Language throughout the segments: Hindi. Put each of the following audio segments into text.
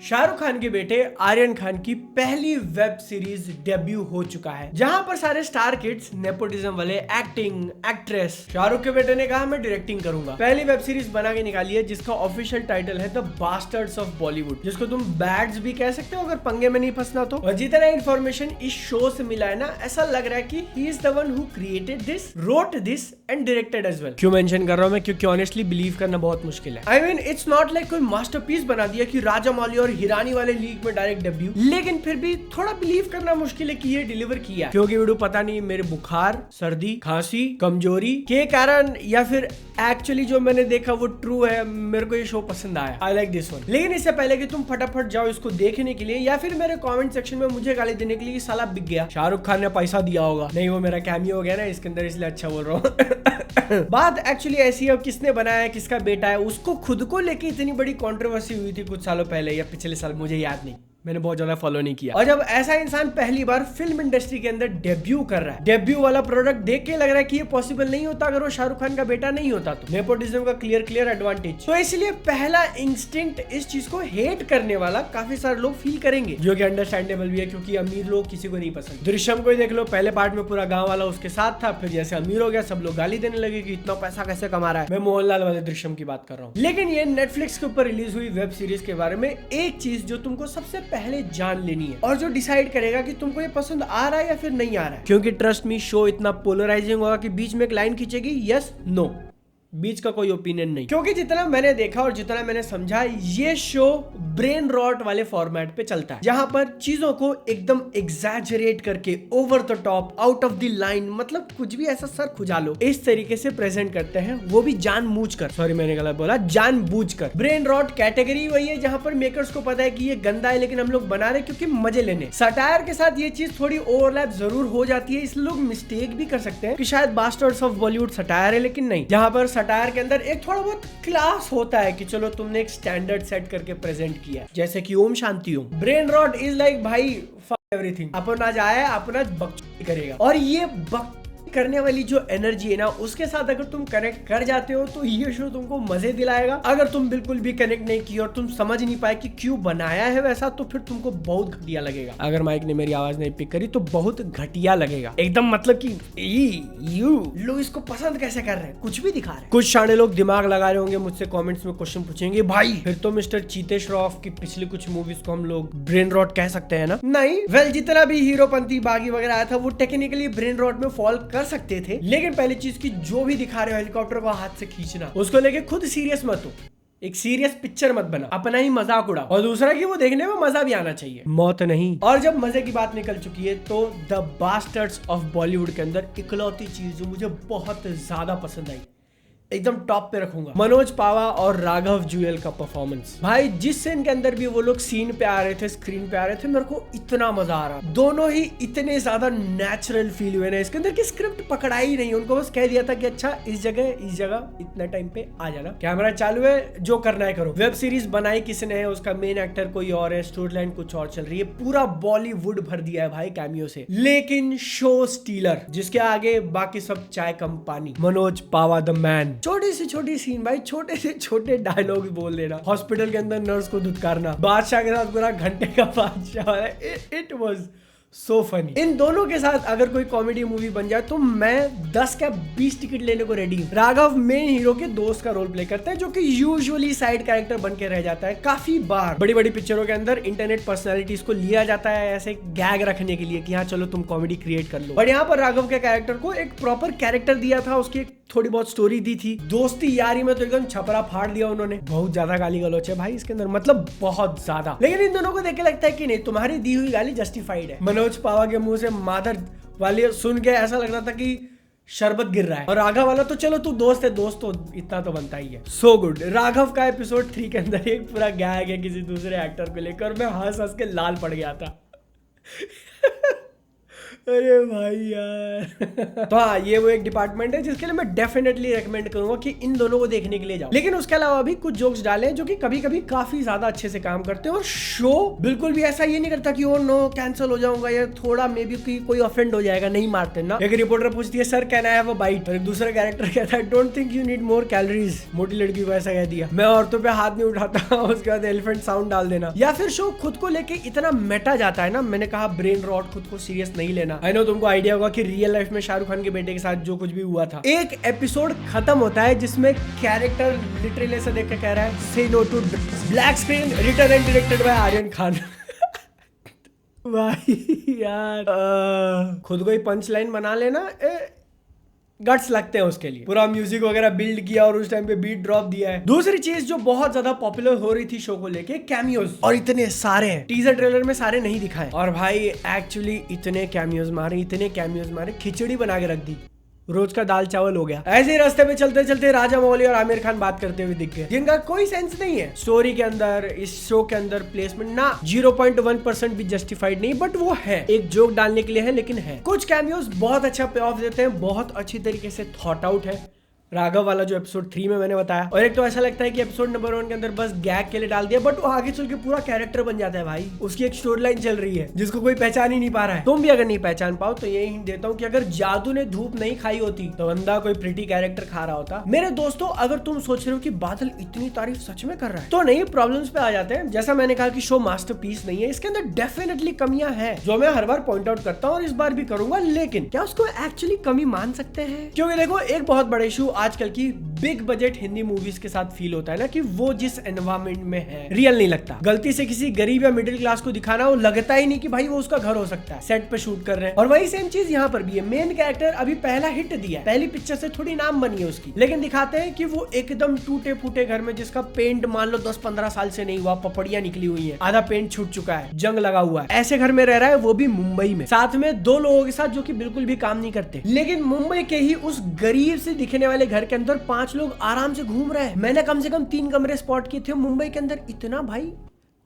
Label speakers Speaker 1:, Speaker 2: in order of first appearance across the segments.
Speaker 1: शाहरुख खान के बेटे आर्यन खान की पहली वेब सीरीज डेब्यू हो चुका है, जहां पर सारे स्टार किड्स नेपोटिज्म वाले एक्टिंग एक्ट्रेस। शाहरुख के बेटे ने कहा मैं डायरेक्टिंग करूंगा। पहली वेब सीरीज बना के निकाली है जिसका ऑफिशियल टाइटल है द बास्टर्ड्स ऑफ बॉलीवुड, जिसको तुम बैड्स भी कह सकते हो अगर पंगे में नहीं फंसना तो। और जितना इंफॉर्मेशन इस शो से मिला है ना, ऐसा लग रहा है कि he is the one who created this, wrote this and directed as well. क्यों मेंशन कर रहा हूं मैं? क्योंकि ऑनेस्टली बिलीव करना बहुत मुश्किल है। I mean it's not like कोई मास्टरपीस बना दिया कि राजा मौली और हिरानी वाले लीग में डायरेक्ट डेब्यू, लेकिन फिर भी थोड़ा बिलीव करना मुश्किल है कि ये डिलीवर किया। क्योंकि वीडियो पता नहीं मेरे बुखार, सर्दी, खांसी, कमजोरी के कारण या फिर एक्चुअली जो मैंने देखा वो ट्रू है, मेरे को ये शो पसंद आया। I like this one. लेकिन इससे पहले कि तुम फटाफट जाओ इसको देखने के लिए या फिर मेरे कमेंट सेक्शन में मुझे गाली देने के लिए साला बिक गया, शाहरुख खान ने पैसा दिया होगा, नहीं वो मेरा कैमियो हो गया ना इसके अंदर, इसलिए अच्छा बोल रहा हूँ। बात एक्चुअली ऐसी है, किसने बनाया है, किसका बेटा है, उसको खुद को लेके इतनी बड़ी कंट्रोवर्सी हुई थी कुछ सालों पहले या पिछले साल, मुझे याद नहीं, मैंने बहुत ज्यादा फॉलो नहीं किया। और जब ऐसा इंसान पहली बार फिल्म इंडस्ट्री के अंदर डेब्यू कर रहा है, डेब्यू वाला प्रोडक्ट देख के लग रहा है कि ये पॉसिबल नहीं होता अगर वो शाहरुख खान का बेटा नहीं होता तो। नेपोटिज्म का क्लियर एडवांटेज। तो इसलिए पहला इंस्टिंक्ट इस चीज को हेट करने वाला काफी सारे लोग फील करेंगे, जो कि अंडरस्टैंडेबल भी है क्योंकि अमीर लोग किसी को नहीं पसंद। दृश्यम को ही देख लो, पहले पार्ट में पूरा गांव वाला उसके साथ था, फिर जैसे अमीर हो गया सब लोग गाली देने लगे कि इतना पैसा कैसे कमा रहा है। मैं मोहनलाल वाले दृश्यम की बात कर रहा हूँ। लेकिन ये नेटफ्लिक्स के ऊपर रिलीज हुई वेब सीरीज के बारे में एक चीज जो तुमको सबसे पहले जान लेनी है और जो डिसाइड करेगा कि तुमको ये पसंद आ रहा है या फिर नहीं आ रहा है। क्योंकि ट्रस्ट मी, शो इतना पोलराइजिंग होगा कि बीच में एक लाइन खींचेगी यस नो, बीच का कोई ओपिनियन नहीं। क्योंकि जितना मैंने देखा और जितना मैंने समझा, ये शो ब्रेन रॉट वाले फॉर्मेट पे चलता है, जहां पर चीजों को एकदम एग्जैजरेट करके over the top, out of the line, मतलब कुछ भी ऐसा सर खुजा लो इस तरीके से प्रेजेंट करते हैं, वो भी जानबूझकर। सॉरी मैंने गलत बोला, जानबूझकर। ब्रेन रॉट कैटेगरी वही है जहां पर मेकर्स को पता है कि ये गंदा है लेकिन हम लोग बना रहे क्योंकि मजे लेने। सटायर के साथ ये चीज थोड़ी ओवरलैप जरूर हो जाती है, इसलिए लोग मिस्टेक भी कर सकते हैं कि शायद बास्टर्ड्स ऑफ बॉलीवुड सटायर है, लेकिन नहीं। जहां पर सटायर के अंदर एक थोड़ा बहुत क्लास होता है कि चलो तुमने एक स्टैंडर्ड सेट करके प्रेजेंट किया, जैसे कि Om Shanti Om. Brain rot is like भाई एवरीथिंग, अपन आज आया अपन आज बकचोदी करेगा, और ये बक करने वाली जो एनर्जी है ना, उसके साथ अगर तुम कनेक्ट कर जाते हो तो ये शो तुमको मजे दिलाएगा। अगर तुम बिल्कुल भी कनेक्ट नहीं किए और तुम समझ नहीं पाए कि क्यों बनाया है वैसा, तो फिर तुमको बहुत घटिया लगेगा। अगर माइक ने मेरी आवाज नहीं पिक करी तो बहुत घटिया लगेगा एकदम, मतलब कि यू लोग इसको पसंद कैसे कर रहे हैं, कुछ भी दिखा रहे हैं। कुछ शाणे लोग दिमाग लगा रहे होंगे, मुझसे कमेंट्स में क्वेश्चन पूछेंगे, भाई फिर तो मिस्टर चीते श्रॉफ की पिछली कुछ मूवीज को हम लोग ब्रेन रॉट कह सकते हैं ना? नहीं, वेल जितना भी हीरोपंती बागी वगैरह आया था वो टेक्निकली ब्रेन रॉट में फॉल कर सकते थे, लेकिन पहली चीज की जो भी दिखा रहे हो हेलीकॉप्टर को हाथ से खींचना, उसको लेके खुद सीरियस मत हो, एक सीरियस पिक्चर मत बना, अपना ही मजाक उड़ा। और दूसरा कि वो देखने में मजा भी आना चाहिए, मौत नहीं। और जब मजे की बात निकल चुकी है तो द बास्टर्ड्स ऑफ बॉलीवुड के अंदर इकलौती चीज जो मुझे बहुत ज्यादा पसंद आई, एकदम टॉप पे रखूंगा, मनोज पावा और राघव जुएल का परफॉर्मेंस। भाई जिस सीन के अंदर भी वो लोग सीन पे आ रहे थे, स्क्रीन पे आ रहे थे, मेरे को इतना मजा आ रहा, दोनों ही इतने ज्यादा नेचुरल फील हुए ना। इसके अंदर की स्क्रिप्ट पकड़ाई ही नहीं, उनको बस कह दिया था कि अच्छा इस जगह इतना टाइम पे आ जाना, कैमरा चालू है, जो करना है करो। वेब सीरीज बनाई किसने है, उसका मेन एक्टर कोई और है, स्टोरी लाइन कुछ और चल रही है, पूरा बॉलीवुड भर दिया है भाई कैमियो से। लेकिन शो स्टीलर, जिसके आगे बाकी सब चाय कम पानी, मनोज पावा द मैन। छोटी से छोटी सीन भाई, छोटे से छोटे डायलॉग बोल देना, हॉस्पिटल के अंदर नर्स को धुतकारना, बादशाह के साथ पूरा घंटे का बादशाह, इट वाज सो फनी। इन दोनों के साथ अगर कोई कॉमेडी मूवी बन जाए तो मैं 10 क्या 20 टिकट लेने को रेडी हूँ। राघव मेन हीरो के दोस्त का रोल प्ले करता है, जो कि यूजुअली साइड कैरेक्टर बन के रह जाता है। काफी बार बड़ी बड़ी पिक्चरों के अंदर इंटरनेट पर्सनालिटीज को लिया जाता है ऐसे गैग रखने के लिए कि हाँ चलो तुम कॉमेडी क्रिएट कर लो, बट यहाँ पर राघव के कैरेक्टर को एक प्रॉपर कैरेक्टर दिया था, उसकी थोड़ी बहुत स्टोरी दी थी। दोस्ती यारी में तो एकदम छपरा फाड़ दिया उन्होंने, बहुत ज्यादा गाली गलौच है भाई इसके अंदर, मतलब बहुत ज्यादा। लेकिन इन दोनों को देख के लगता है कि नहीं, तुम्हारी दी हुई गाली जस्टिफाइड है। मनोज पावा के मुंह से मादर वाले सुन के ऐसा लग रहा था कि शरबत गिर रहा है, और राघव वाला तो चलो तू दोस्त है, दोस्त तो इतना तो बनता ही है। So good. राघव का एपिसोड 3 के अंदर एक पूरा गैग है किसी दूसरे एक्टर को लेकर, मैं हंस हंस के लाल पड़ गया था। अरे भाई यार। तो हाँ, ये वो एक डिपार्टमेंट है जिसके लिए मैं डेफिनेटली रेकमेंड करूंगा कि इन दोनों को देखने के लिए जाओ। लेकिन उसके अलावा भी कुछ जोक्स डाले जो कि कभी कभी काफी ज्यादा अच्छे से काम करते हैं, और शो बिल्कुल भी ऐसा ये नहीं करता कि ओ नो कैंसिल हो जाऊंगा या थोड़ा मे बी कोई ऑफेंड हो जाएगा, नहीं मारते ना। एक रिपोर्टर पूछती है sir can I have a bite, और एक दूसरा कैरेक्टर कहता है don't think you need more calories. मोटी लड़की को ऐसा कह दिया। मैं औरतों पे हाथ नहीं उठाता। उसके बाद एलिफेंट साउंड डाल देना। या फिर शो खुद को लेके इतना मेटा जाता है ना, मैंने कहा ब्रेन रॉट, खुद को सीरियस नहीं लेना। आई नो तुमको आइडिया होगा कि रियल लाइफ में शाहरुख खान के बेटे के साथ जो कुछ भी हुआ था, एक एपिसोड खत्म होता है जिसमें कैरेक्टर लिटरली ऐसा देख के कह रहा है say no to black screen, written and directed by Aryan Khan. भाई यार खुद को ही पंच लाइन बना लेना, गट्स लगते हैं उसके लिए। पूरा म्यूजिक वगैरह बिल्ड किया और उस टाइम पे बीट ड्रॉप दिया है। दूसरी चीज जो बहुत ज्यादा पॉपुलर हो रही थी शो को लेके, कैमियोज, और इतने सारे हैं। टीजर ट्रेलर में सारे नहीं दिखाए, और भाई एक्चुअली इतने कैमियोज मारे, खिचड़ी बना के रख दी, रोज का दाल चावल हो गया। ऐसे ही रास्ते पे चलते चलते राजा मौली और आमिर खान बात करते हुए दिख गए, जिनका कोई सेंस नहीं है स्टोरी के अंदर, इस शो के अंदर प्लेसमेंट ना 0.1% भी जस्टिफाइड नहीं, बट वो है एक जोक डालने के लिए है, लेकिन है। कुछ कैमियोज बहुत अच्छा पे ऑफ देते हैं, बहुत अच्छी तरीके से थॉट आउट है। राघव वाला जो एपिसोड 3 में मैंने बताया, और एक तो ऐसा लगता है कि एपिसोड नंबर 1 के अंदर बस गैग के लिए डाल दिया, बट वो आगे चल के पूरा कैरेक्टर बन जाता है भाई। उसकी एक स्टोरी लाइन चल रही है जिसको कोई पहचान ही नहीं पा रहा है। तुम भी अगर नहीं पहचान पाओ तो यही हिंट देता हूँ कि अगर जादू ने धूप नहीं खाई होती तो बंदा कोई प्रिटी कैरेक्टर खा रहा होता। मेरे दोस्तों, अगर तुम सोच रहे हो कि बादल इतनी तारीफ सच में कर रहा है, तो नहीं, प्रॉब्लम्स पे आ जाते हैं। जैसा मैंने कहा कि शो मास्टरपीस नहीं है, इसके अंदर डेफिनेटली कमियां हैं जो मैं हर बार पॉइंट आउट करता हूँ और इस बार भी करूंगा। लेकिन क्या उसको एक्चुअली कमी मान सकते हैं? क्योंकि देखो, एक बहुत बड़ा इशू आजकल की बिग बजट हिंदी मूवीज के साथ फील होता है ना, कि वो जिस एनवायरमेंट में है रियल नहीं लगता। गलती से किसी गरीब या मिडिल क्लास को दिखाना, वो लगता ही नहीं कि भाई वो उसका घर हो सकता है, सेट पे शूट कर रहे हैं। और वही सेम चीज यहाँ पर भी है। मेन कैरेक्टर अभी पहला हिट दिया है, पहली पिक्चर से थोड़ी नाम बनी है उसकी, लेकिन दिखाते हैं कि वो एकदम टूटे फूटे घर में, जिसका पेंट मान लो 10-15 साल से नहीं हुआ, पपड़ियां निकली हुई है, आधा पेंट छूट चुका है, जंग लगा हुआ है, ऐसे घर में रह रहा है, वो भी मुंबई में, साथ में 2 लोगों के साथ जो कि बिल्कुल भी काम नहीं करते। लेकिन मुंबई के ही उस गरीब से दिखने वाले घर के अंदर 5 लोग आराम से घूम रहे हैं। मैंने कम से कम 3 कमरे स्पॉट किए थे मुंबई के अंदर। इतना भाई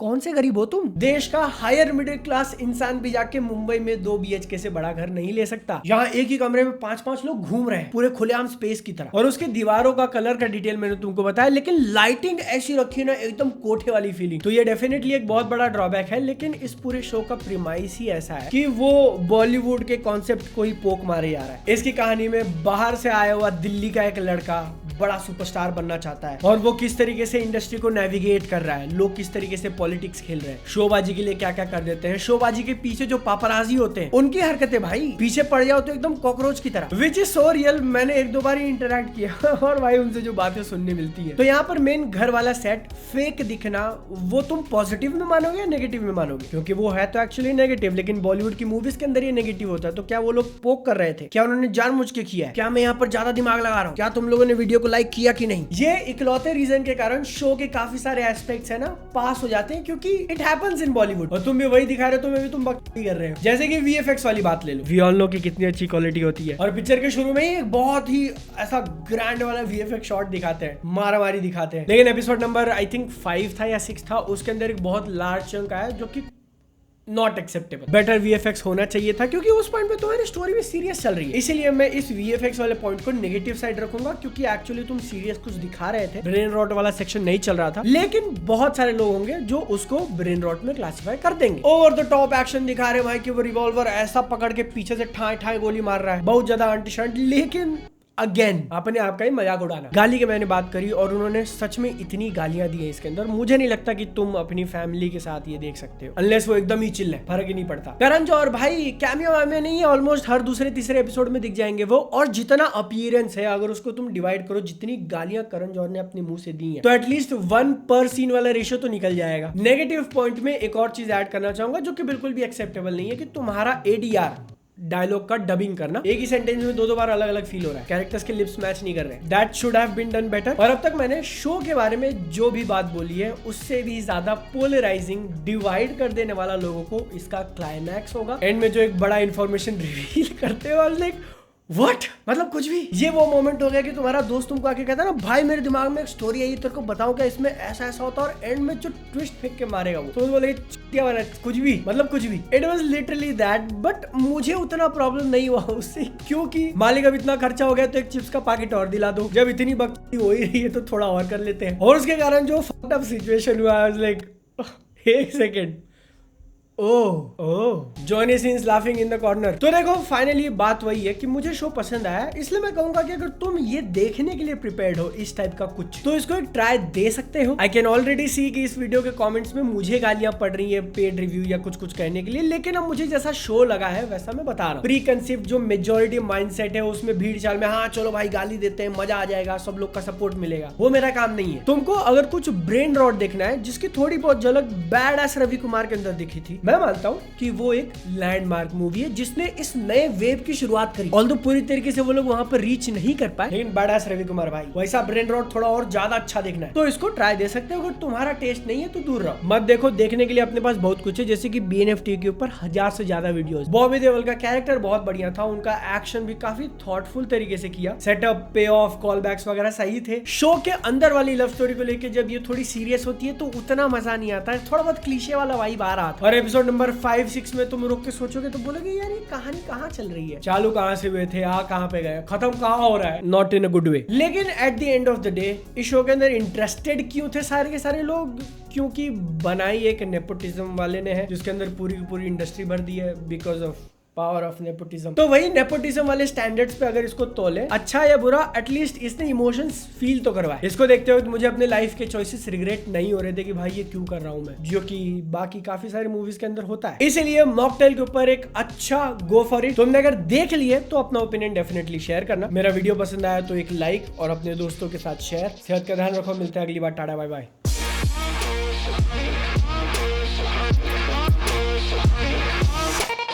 Speaker 1: कौन से गरीब हो तुम? देश का हायर मिडिल क्लास इंसान भी जाके मुंबई में 2 BHK से बड़ा घर नहीं ले सकता। यहाँ एक ही कमरे में 5-5 लोग घूम रहे हैं, पूरे खुलेआम स्पेस की तरह। और उसके दीवारों का कलर का डिटेल मैंने तुमको बताया, लेकिन लाइटिंग ऐसी रखी ना, एकदम कोठे वाली फीलिंग। तो ये डेफिनेटली एक बहुत बड़ा ड्रॉबैक है। लेकिन इस पूरे शो का प्रीमाइस ही ऐसा है कि वो बॉलीवुड के कॉन्सेप्ट को ही पोक मारे जा रहा है। इसकी कहानी में बाहर से आया हुआ दिल्ली का एक लड़का बड़ा सुपरस्टार बनना चाहता है, और वो किस तरीके से इंडस्ट्री को नेविगेट कर रहा है, लोग किस तरीके से पॉलिटिक्स खेल रहे हैं, शोबाजी के लिए क्या क्या कर देते हैं, शोबाजी के पीछे जो पापराजी होते हैं उनकी हरकतें भाई पीछे पड़ जाओ तो एकदम कॉकरोच की तरह, विच इज सो रियल। मैंने 1-2 बार ही इंटरेक्ट किया और भाई उनसे जो बातें सुनने मिलती है। तो यहाँ पर मेन घर वाला सेट फेक दिखना, वो तुम पॉजिटिव में मानोगे या नेगेटिव में मानोगे? क्योंकि वो है तो एक्चुअली नेगेटिव, लेकिन बॉलीवुड की मूवीज के अंदर ये नेगेटिव होता है। तो क्या वो लोग पोक कर रहे थे? क्या उन्होंने जानबूझ के किया है? क्या मैं यहाँ पर ज्यादा दिमाग लगा रहा हूँ? क्या तुम लोगों ने वीडियो को लाइक किया कि नहीं? ये इकलौते रीजन के कारण शो के काफी सारे एस्पेक्ट्स है ना पास हो जाते हैं, क्योंकि इट हैपेंस इन बॉलीवुड। और तुम भी वही दिखा रहे हो, तुम्हें भी तुम बकवास कर रहे हो। जैसे कि VFX वाली बात ले लो, वी ऑल नो कि कितनी अच्छी क्वालिटी होती है, और पिक्चर के शुरू में ही एक बहुत ही ऐसा ग्रैंड वाला VFX शॉट दिखाते हैं, मारामारी दिखाते हैं। लेकिन एपिसोड नंबर आई थिंक 5 था या 6 था, उसके अंदर एक बहुत लार्ज चंक आया जो कि नॉट एक्सेप्टेबल। बेटर VFX होना चाहिए था, क्योंकि उस पॉइंट पे तुम्हारी स्टोरी भी सीरियस चल रही है। इसीलिए मैं इस VFX वाले पॉइंट को नेगेटिव साइड रखूंगा, क्योंकि एक्चुअली तुम सीरियस कुछ दिखा रहे थे, ब्रेन रॉट वाला सेक्शन नहीं चल रहा था। लेकिन बहुत सारे लोग होंगे जो उसको ब्रेन रॉट में क्लासिफाई कर देंगे। ओवर द टॉप एक्शन दिखा रहे भाई कि वो रिवॉल्वर ऐसा पकड़ के पीछे से ठाए ठाए गोली मार रहा है, बहुत ज्यादा अंटी शंट। लेकिन अगेन अपने आप का ही मजाक उड़ाना। गाली की मैंने बात करी और उन्होंने सच में इतनी गालियां दी है इसके अंदर, मुझे नहीं लगता कि तुम अपनी फैमिली के साथ ये देख सकते हो, अनलेस वो एकदम ही चिल है, फर्क ही नहीं पड़ता। करण जौहर भाई कैमियो वामियो नहीं है, ऑलमोस्ट हर दूसरे तीसरे एपिसोड में दिख जाएंगे वो। और जितना अपीयरेंस है, अगर उसको तुम डिवाइड करो, जितनी गालियां करण जौहर ने अपने मुंह से दी हैं, तो एटलीस्ट 1 पर सीन वाला रेशियो तो निकल जाएगा। नेगेटिव पॉइंट में एक और चीज ऐड करना चाहूंगा जो कि बिल्कुल भी एक्सेप्टेबल नहीं है, कि तुम्हारा ADR डायलॉग का डबिंग करना एक ही सेंटेंस में 2-2 बार अलग अलग फील हो रहा है, कैरेक्टर्स के लिप्स मैच नहीं कर रहे। That should have been done better. और अब तक मैंने शो के बारे में जो भी बात बोली है, उससे भी ज्यादा पोलराइजिंग, डिवाइड कर देने वाला लोगों को इसका क्लाइमैक्स होगा। एंड में जो एक बड़ा इंफॉर्मेशन रिवील करते हो, लाइक व्हाट, मतलब कुछ भी। ये वो मोमेंट हो गया कि तुम्हारा दोस्त तुमको आके कहता है ना भाई मेरे दिमाग में एक स्टोरी आई तेरे को बताऊं क्या, इसमें ऐसा ऐसा होता और एंड में जो ट्विस्ट फेंक के मारेगा वो, तो बोले क्या वाला कुछ भी, मतलब कुछ भी। It was literally that, but मुझे उतना प्रॉब्लम नहीं हुआ उससे, क्योंकि मालिक अब इतना खर्चा हो गया तो एक चिप्स का पैकेट और दिला दो, जब इतनी बकती हो ही रही है तो थोड़ा और कर लेते हैं। और उसके कारण जो फक्ड अप सिचुएशन हुआ, आई वाज लाइक एक second, Johnny Sins laughing in the corner. तो देखो फाइनली बात वही है कि मुझे शो पसंद आया, इसलिए मैं कहूंगा कि अगर तुम ये देखने के लिए प्रिपेयर्ड हो इस टाइप का कुछ, तो इसको एक ट्राई दे सकते हो। आई कैन ऑलरेडी सी कि इस वीडियो के कमेंट्स में मुझे गालियां पड़ रही है पेड रिव्यू या कुछ कुछ कहने के लिए, लेकिन अब मुझे जैसा शो लगा है वैसा मैं बता रहा हूँ। प्री कंसेप्ट जो मेजोरिटी माइंडसेट है उसमें भीड़ चाल में हाँ चलो भाई गाली देते हैं, मजा आ जाएगा, सब लोग का सपोर्ट मिलेगा, वो मेरा काम नहीं है। तुमको अगर कुछ ब्रेन रॉट देखना है जिसकी थोड़ी बहुत झलक बैड एस रवि कुमार के अंदर दिखी थी, मैं मानता हूँ कि वो एक लैंडमार्क मूवी है जिसने इस नए वेव की शुरुआत करी। ऑल्दो पूरी तरीके से वो लोग वहां पर रीच नहीं कर पाए, लेकिन बड़ास रवि कुमार भाई वैसा ब्रेन रॉट थोड़ा और ज्यादा अच्छा देखना है तो इसको ट्राई दे सकते हो। अगर तुम्हारा टेस्ट नहीं है तो दूर रहो, मत देखो। देखने के लिए अपने पास बहुत कुछ है, जैसे कि BNFT के ऊपर 1000 से ज्यादा वीडियोस। बॉबी देओल का कैरेक्टर बहुत बढ़िया था, उनका एक्शन भी काफी थॉटफुल तरीके से किया, सेटअप पे ऑफ कॉल बैक्स वगैरह सही थे। शो के अंदर वाली लव स्टोरी को लेकर जब ये थोड़ी सीरियस होती है तो उतना मजा नहीं आता है, थोड़ा बहुत क्लीशे वाला वाइब आ रहा था। और एपिसोड नंबर 5-6 में तुम रुक के सोचोगे तो बोलोगे यार ये कहानी कहाँ चल रही है, चालू कहाँ से हुए थे, कहाँ पे गए, खत्म कहाँ हो रहा है, not in a good way. लेकिन at the end of the day इस शो के अंदर इंटरेस्टेड क्यों थे सारे के सारे लोग, क्योंकि बनाई एक नेपोटिज्म वाले ने है जिसके अंदर पूरी की पूरी इंडस्ट्री भर दी है because of power of nepotism. तो वही नेपोटिज्म वाले स्टैंडर्ड्स पे अगर इसको तोले, अच्छा या बुरा, एटलीस्ट इसने इमोशंस फील तो करवाए। इसको देखते हुए मुझे अपने लाइफ के चॉइसेस रिग्रेट नहीं हो रहे थे कि भाई ये क्यों कर रहा हूं मैं, जो कि बाकी काफी सारी मूवीज के अंदर होता है। इसीलिए मॉकटेल के ऊपर एक अच्छा गो फॉर इट। तुमने अगर देख लिए तो अपना ओपिनियन डेफिनेटली शेयर करना। मेरा वीडियो पसंद आया तो एक लाइक और अपने दोस्तों के साथ शेयर। सेहत का ध्यान रखो, मिलते हैं अगली बार, टाटा बाय बाय।